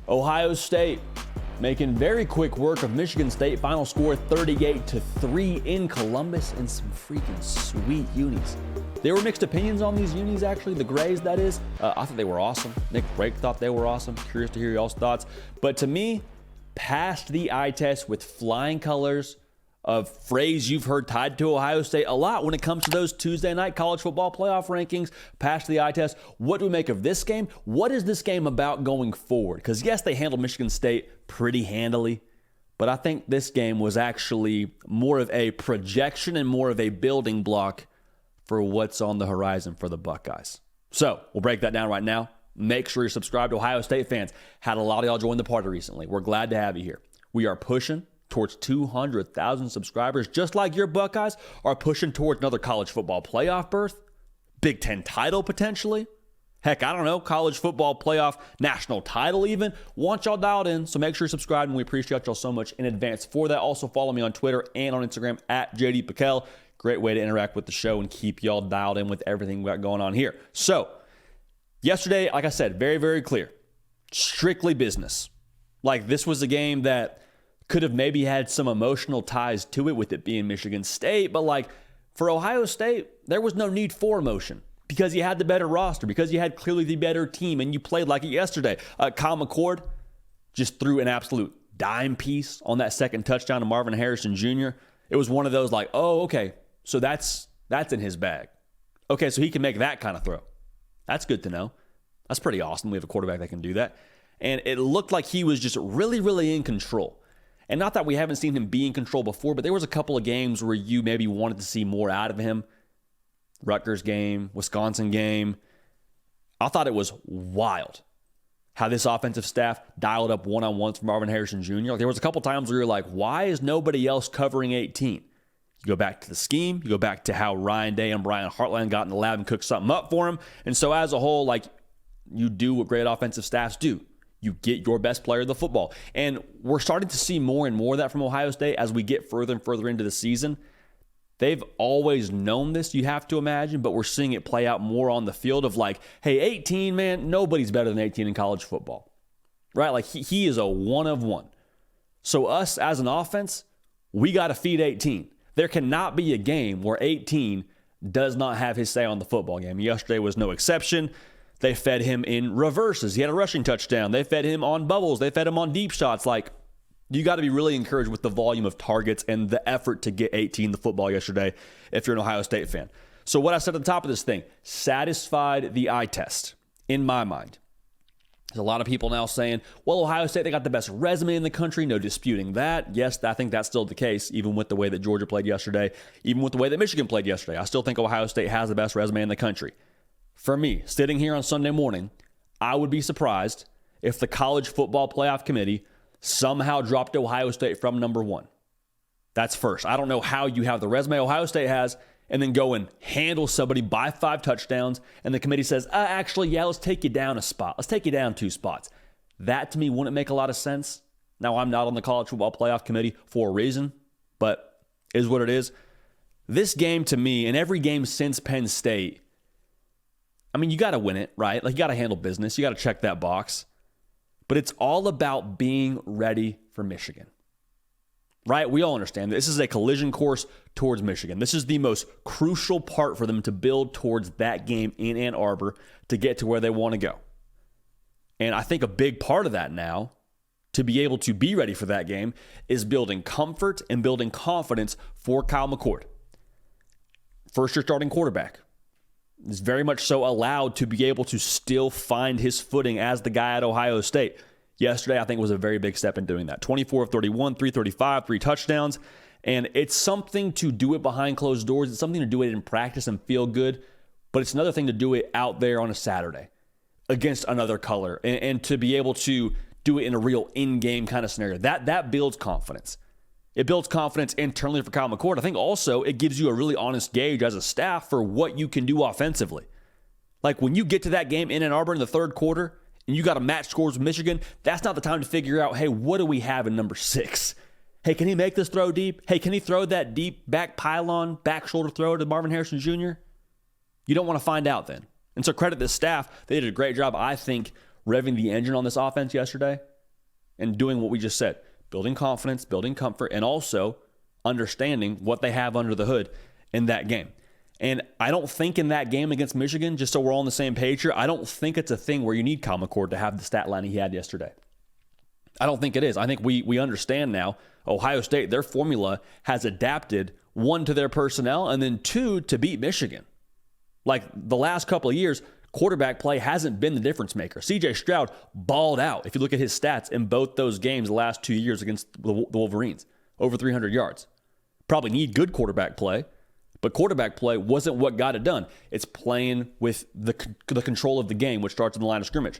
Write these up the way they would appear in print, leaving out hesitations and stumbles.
Ohio State making very quick work of Michigan State. Final score 38-3 in Columbus, and some freaking sweet unis. There were mixed opinions on these unis, actually, the grays, that is. I thought they were awesome. Nick Brake thought they were awesome. Curious to hear y'all's thoughts. But to me, passed the eye test with flying colors, a phrase you've heard tied to Ohio State a lot when it comes to those Tuesday night college football playoff rankings. Passed the eye test. What do we make of this game? What is this game about going forward? Because yes, they handled Michigan State pretty handily, but I think this game was actually more of a projection and more of a building block for what's on the horizon for the Buckeyes. So we'll break that down right now. Make sure you're subscribed to Ohio State fans. Had a lot of y'all join the party recently. We're glad to have you here. We are pushing towards 200,000 subscribers, just like your Buckeyes are pushing towards another college football playoff berth, Big Ten title potentially. Heck, I don't know, college football playoff national title even. Want y'all dialed in, so make sure you're subscribed, and we appreciate y'all so much in advance for that. Also, follow me on Twitter and on Instagram at JD Piquel. Great way to interact with the show and keep y'all dialed in with everything we got going on here. So, yesterday, like I said, very, very clear. Strictly business. Like, this was a game that could have maybe had some emotional ties to it with it being Michigan State, but like for Ohio State, there was no need for emotion because you had the better roster, because you had clearly the better team, and you played like it yesterday. Kyle McCord just threw an absolute dime piece on that second touchdown to Marvin Harrison Jr. It was one of those like, oh, okay, so that's in his bag. Okay, so he can make that kind of throw. That's good to know. That's pretty awesome. We have a quarterback that can do that. And it looked like he was just really, really in control. And not that we haven't seen him be in control before, but there was a couple of games where you maybe wanted to see more out of him. Rutgers game, Wisconsin game. I thought it was wild how this offensive staff dialed up one-on-ones for Marvin Harrison Jr. Like, there was a couple times where you're like, why is nobody else covering 18? You go back to the scheme. You go back to how Ryan Day and Brian Hartline got in the lab and cooked something up for him. And so as a whole, like, you do what great offensive staffs do. You get your best player of the football. And we're starting to see more and more of that from Ohio State as we get further and further into the season. They've always known this, you have to imagine, but we're seeing it play out more on the field of like, hey, 18, man, nobody's better than 18 in college football, right? Like he is a one of one. So us as an offense, we got to feed 18. There cannot be a game where 18 does not have his say on the football game. Yesterday was no exception. They fed him in reverses. He had a rushing touchdown. They fed him on bubbles. They fed him on deep shots. Like, you got to be really encouraged with the volume of targets and the effort to get 18 the football yesterday if you're an Ohio State fan. So what I said at the top of this thing, satisfied the eye test in my mind. There's a lot of people now saying, well, Ohio State, they got the best resume in the country. No disputing that. Yes, I think that's still the case, even with the way that Georgia played yesterday, even with the way that Michigan played yesterday. I still think Ohio State has the best resume in the country. For me, sitting here on Sunday morning, I would be surprised if the College Football Playoff Committee somehow dropped Ohio State from number one. That's first. I don't know how you have the resume Ohio State has and then go and handle somebody by 5 touchdowns, and the committee says, actually, yeah, let's take you down a spot. Let's take you down 2 spots. That, to me, wouldn't make a lot of sense. Now, I'm not on the College Football Playoff Committee for a reason, but it is what it is. This game, to me, and every game since Penn State, I mean, you got to win it, right? Like, you got to handle business. You got to check that box. But it's all about being ready for Michigan, right? We all understand this is a collision course towards Michigan. This is the most crucial part for them to build towards that game in Ann Arbor to get to where they want to go. And I think a big part of that now, to be able to be ready for that game, is building comfort and building confidence for Kyle McCord. First-year starting quarterback. Is very much so allowed to be able to still find his footing as the guy at Ohio State. Yesterday, I think, was a very big step in doing that. 24 of 31, 335, 3 touchdowns. And it's something to do it behind closed doors. It's something to do it in practice and feel good. But it's another thing to do it out there on a Saturday against another color. And to be able to do it in a real in-game kind of scenario. That builds confidence. It builds confidence internally for Kyle McCord. I think also it gives you a really honest gauge as a staff for what you can do offensively. Like when you get to that game in Ann Arbor in the third quarter and you got to match scores with Michigan, that's not the time to figure out, hey, what do we have in number 6? Hey, can he make this throw deep? Hey, can he throw that deep back pylon, back shoulder throw to Marvin Harrison Jr.? You don't want to find out then. And so credit this staff. They did a great job, I think, revving the engine on this offense yesterday. and doing what we just said, building confidence, building comfort, and also understanding what they have under the hood in that game. And I don't think in that game against Michigan, just so we're all on the same page here, I don't think it's a thing where you need Kyle McCord to have the stat line he had yesterday. I don't think it is. I think we understand now, Ohio State, their formula has adapted, one, to their personnel, and then two, to beat Michigan. Like the last couple of years, quarterback play hasn't been the difference maker. C.J. Stroud balled out. If you look at his stats in both those games the last 2 years against the Wolverines, over 300 yards. Probably need good quarterback play, but quarterback play wasn't what got it done. It's playing with the control of the game, which starts in the line of scrimmage.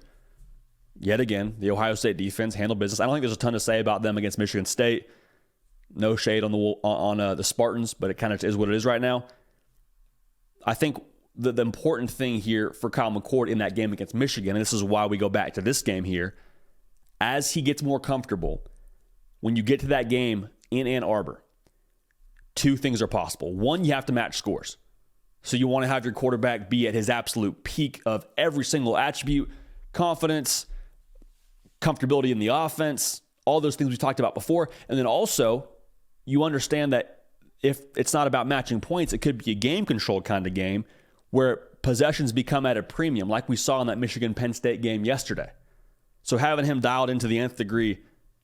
Yet again, the Ohio State defense handled business. I don't think there's a ton to say about them against Michigan State. No shade on the Spartans, but it kind of is what it is right now. I think the important thing here for Kyle McCord in that game against Michigan, and this is why we go back to this game here, as he gets more comfortable, when you get to that game in Ann Arbor, two things are possible. One, you have to match scores. So you want to have your quarterback be at his absolute peak of every single attribute, confidence, comfortability in the offense, all those things we talked about before. And then also, you understand that if it's not about matching points, it could be a game control kind of game where possessions become at a premium, like we saw in that Michigan-Penn State game yesterday. So having him dialed into the nth degree,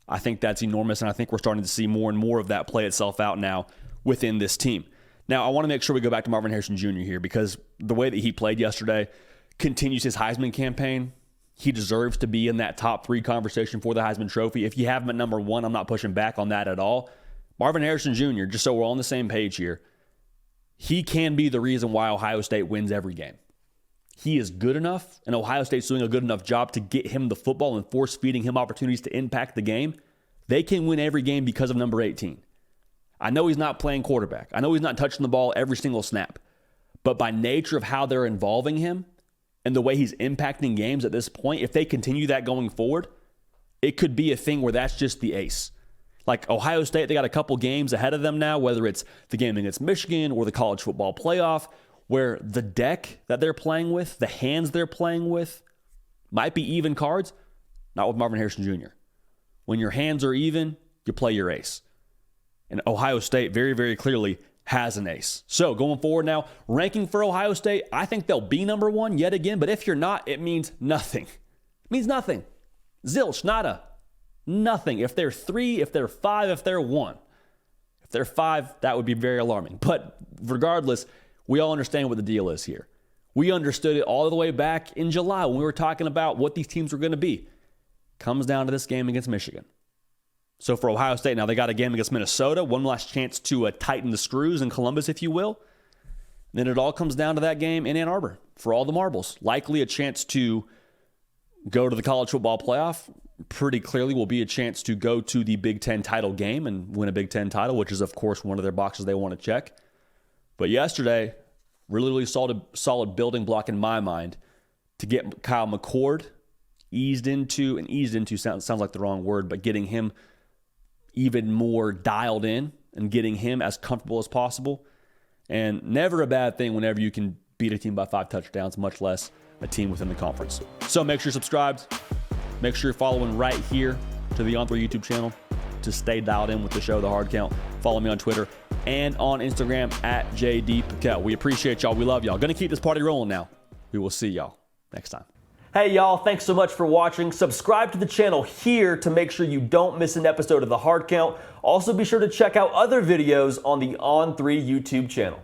I think that's enormous, and I think we're starting to see more and more of that play itself out now within this team. Now, I want to make sure we go back to Marvin Harrison Jr. here, because the way that he played yesterday continues his Heisman campaign. He deserves to be in that top 3 conversation for the Heisman Trophy. If you have him at number 1, I'm not pushing back on that at all. Marvin Harrison Jr., just so we're all on the same page here, he can be the reason why Ohio State wins every game. He is good enough, and Ohio State's doing a good enough job to get him the football and force-feeding him opportunities to impact the game. They can win every game because of number 18. I know he's not playing quarterback. I know he's not touching the ball every single snap. But by nature of how they're involving him and the way he's impacting games at this point, if they continue that going forward, it could be a thing where that's just the ace. Like Ohio State, they got a couple games ahead of them now, whether it's the game against Michigan or the college football playoff, where the deck that they're playing with, the hands they're playing with, might be even cards. Not with Marvin Harrison Jr. When your hands are even, you play your ace. And Ohio State very, very clearly has an ace. So going forward now, ranking for Ohio State, I think they'll be number 1 yet again. But if you're not, it means nothing. It means nothing. Zilch, nada. Nothing. If they're 3, if they're 5, if they're 1. If they're 5, that would be very alarming. But regardless, we all understand what the deal is here. We understood it all the way back in July when we were talking about what these teams were going to be. Comes down to this game against Michigan. So for Ohio State, now they got a game against Minnesota, one last chance to tighten the screws in Columbus, if you will. Then it all comes down to that game in Ann Arbor for all the marbles. Likely a chance to go to the college football playoff. Pretty clearly will be a chance to go to the Big Ten title game and win a Big Ten title, which is, of course, one of their boxes they want to check. But yesterday, really solid building block in my mind to get Kyle McCord eased into sounds like the wrong word, but getting him even more dialed in and getting him as comfortable as possible. And never a bad thing whenever you can beat a team by 5 touchdowns, much less a team within the conference. So make sure you're subscribed. Make sure you're following right here to the On3 YouTube channel to stay dialed in with the show, The Hard Count. Follow me on Twitter and on Instagram at JD Patel. We appreciate y'all. We love y'all. Going to keep this party rolling now. We will see y'all next time. Hey, y'all. Thanks so much for watching. Subscribe to the channel here to make sure you don't miss an episode of The Hard Count. Also, be sure to check out other videos on the On3 YouTube channel.